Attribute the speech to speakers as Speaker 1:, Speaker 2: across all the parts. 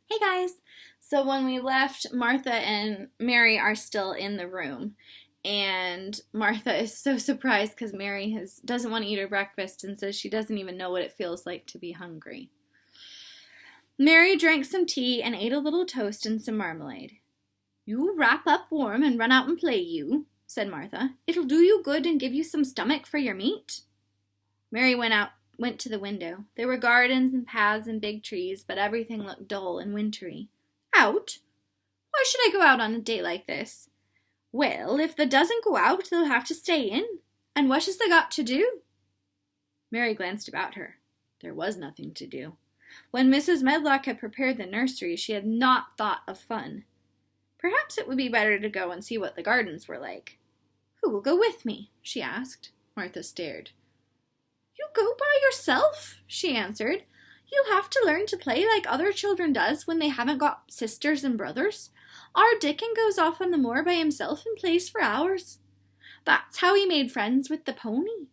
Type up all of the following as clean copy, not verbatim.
Speaker 1: Hey guys! So when we left, Martha and Mary are still in the room. And Martha is so surprised because doesn't want to eat her breakfast and says she doesn't even know what it feels like to be hungry. Mary drank some tea and ate a little toast and some marmalade. "You wrap up warm and run out and play, you," said Martha. "It'll do you good and give you some stomach for your meat." Mary went to the window. There were gardens and paths and big trees, but everything looked dull and wintry. "Out? Why should I go out on a day like this?" "Well, if they doesn't go out, they'll have to stay in. And what has they got to do?" Mary glanced about her. There was nothing to do. When Mrs. Medlock had prepared the nursery, she had not thought of fun. Perhaps it would be better to go and see what the gardens were like. "Who will go with me?" she asked. Martha stared. "You go by yourself," she answered. "You'll have to learn to play like other children does when they haven't got sisters and brothers. Our Dickon goes off on the moor by himself and plays for hours. That's how he made friends with the pony.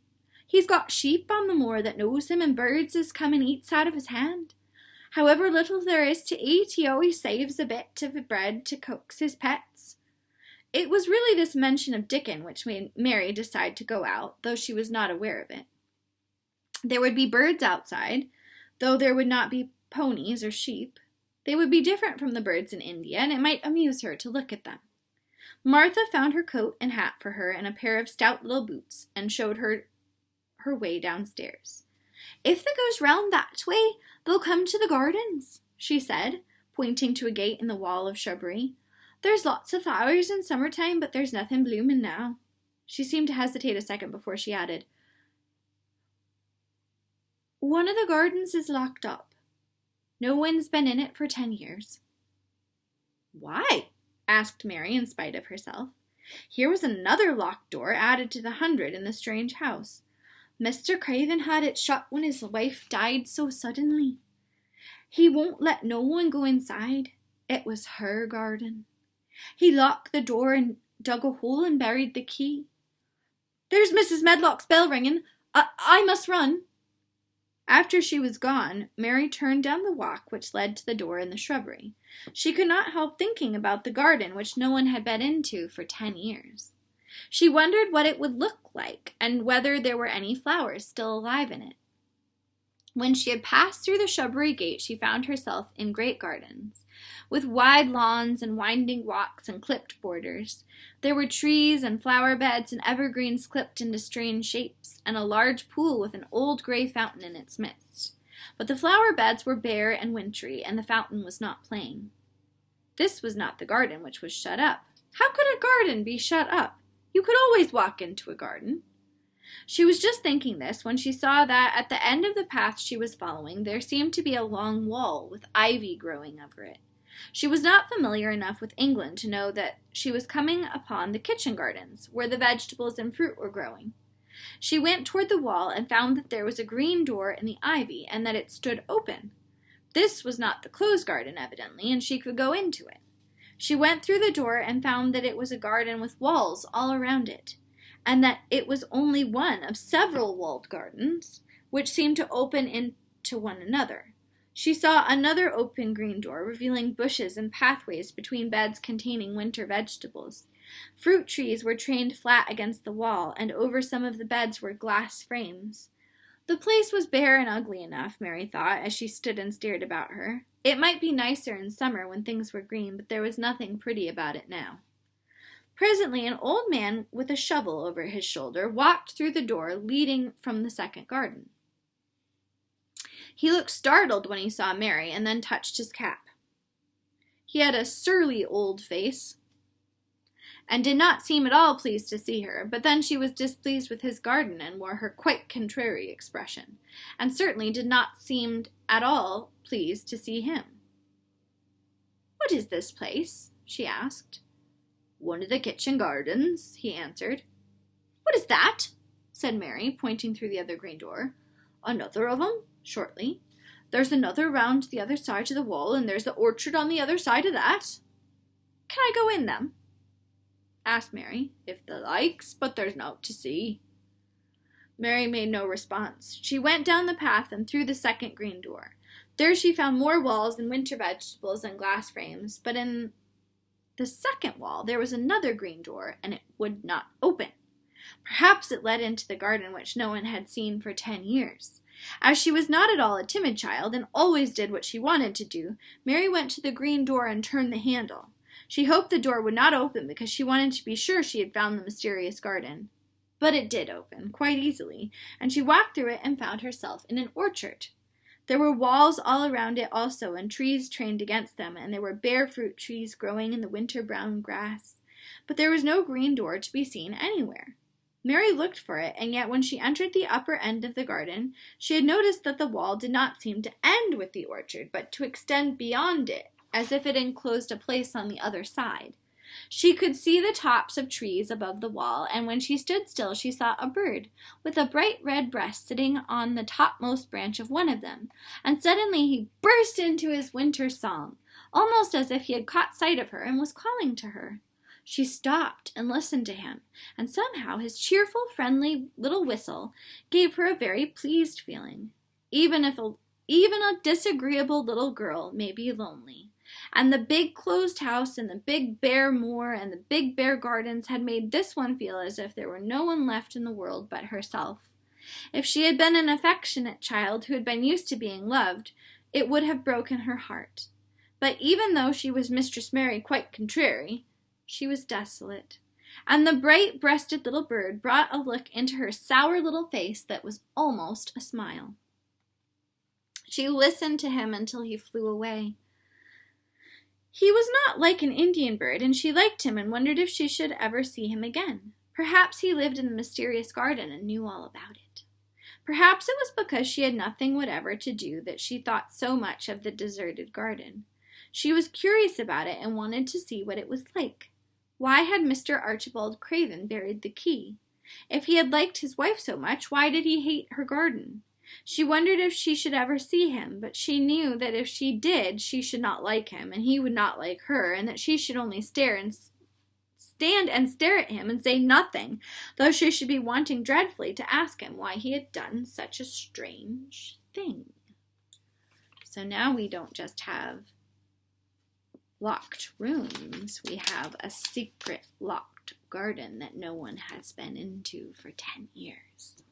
Speaker 1: He's got sheep on the moor that knows him and birds as come and eats out of his hand. However little there is to eat, he always saves a bit of bread to coax his pets." It was really this mention of Dickon which made Mary decide to go out, though she was not aware of it. There would be birds outside, though there would not be ponies or sheep. They would be different from the birds in India, and it might amuse her to look at them. Martha found her coat and hat for her and a pair of stout little boots, and showed her way downstairs. "If they goes round that way, they'll come to the gardens," she said, pointing to a gate in the wall of shrubbery. "There's lots of flowers in summertime, but there's nothing blooming now." She seemed to hesitate a second before she added, "One of the gardens is locked up. No one's been in it for 10 years. "Why?" asked Mary in spite of herself. Here was another locked door added to the 100 in the strange house. "Mr. Craven had it shut when his wife died so suddenly. He won't let no one go inside. It was her garden. He locked the door and dug a hole and buried the key. There's Mrs. Medlock's bell ringing. I must run." After she was gone, Mary turned down the walk which led to the door in the shrubbery. She could not help thinking about the garden which no one had been into for 10 years. She wondered what it would look like, and whether there were any flowers still alive in it. When she had passed through the shrubbery gate, she found herself in great gardens, with wide lawns and winding walks and clipped borders. There were trees and flower beds and evergreens clipped into strange shapes, and a large pool with an old gray fountain in its midst. But the flower beds were bare and wintry, and the fountain was not playing. This was not the garden which was shut up. How could a garden be shut up? You could always walk into a garden. She was just thinking this when she saw that at the end of the path she was following there seemed to be a long wall with ivy growing over it. She was not familiar enough with England to know that she was coming upon the kitchen gardens, where the vegetables and fruit were growing. She went toward the wall and found that there was a green door in the ivy and that it stood open. This was not the closed garden, evidently, and she could go into it. She went through the door and found that it was a garden with walls all around it, and that it was only one of several walled gardens, which seemed to open into one another. She saw another open green door, revealing bushes and pathways between beds containing winter vegetables. Fruit trees were trained flat against the wall, and over some of the beds were glass frames. The place was bare and ugly enough, Mary thought, as she stood and stared about her. It might be nicer in summer when things were green, but there was nothing pretty about it now. Presently, an old man with a shovel over his shoulder walked through the door leading from the second garden. He looked startled when he saw Mary and then touched his cap. He had a surly old face and did not seem at all pleased to see her, but then she was displeased with his garden and wore her quite contrary expression, and certainly did not seem at all pleased to see him. "What is this place?" she asked. "One of the kitchen gardens," he answered. "What is that?" said Mary, pointing through the other green door. "Another of 'em," shortly. "There's another round the other side of the wall, and there's the orchard on the other side of that." "Can I go in them?" asked Mary. "If thou likes, but there's nought to see." Mary made no response. She went down the path and through the second green door. There she found more walls and winter vegetables and glass frames, but in the second wall there was another green door, and it would not open. Perhaps it led into the garden which no one had seen for 10 years. As she was not at all a timid child, and always did what she wanted to do, Mary went to the green door and turned the handle. She hoped the door would not open because she wanted to be sure she had found the mysterious garden. But it did open, quite easily, and she walked through it and found herself in an orchard. There were walls all around it also, and trees trained against them, and there were bare fruit trees growing in the winter-brown grass. But there was no green door to be seen anywhere. Mary looked for it, and yet when she entered the upper end of the garden, she had noticed that the wall did not seem to end with the orchard, but to extend beyond it, as if it enclosed a place on the other side. She could see the tops of trees above the wall, and when she stood still she saw a bird with a bright red breast sitting on the topmost branch of one of them, and suddenly he burst into his winter song, almost as if he had caught sight of her and was calling to her. She stopped and listened to him, and somehow his cheerful, friendly little whistle gave her a very pleased feeling, even a disagreeable little girl may be lonely. And the big closed house and the big bare moor and the big bare gardens had made this one feel as if there were no one left in the world but herself. If she had been an affectionate child who had been used to being loved, it would have broken her heart. But even though she was Mistress Mary quite contrary, she was desolate. And the bright-breasted little bird brought a look into her sour little face that was almost a smile. She listened to him until he flew away. He was not like an Indian bird, and she liked him and wondered if she should ever see him again. Perhaps he lived in the mysterious garden and knew all about it. Perhaps it was because she had nothing whatever to do that she thought so much of the deserted garden. She was curious about it and wanted to see what it was like. Why had Mr. Archibald Craven buried the key? If he had liked his wife so much, why did he hate her garden? She wondered if she should ever see him, but she knew that if she did, she should not like him, and he would not like her, and that she should only stand and stare at him and say nothing, though she should be wanting dreadfully to ask him why he had done such a strange thing. So now we don't just have locked rooms, we have a secret locked garden that no one has been into for 10 years.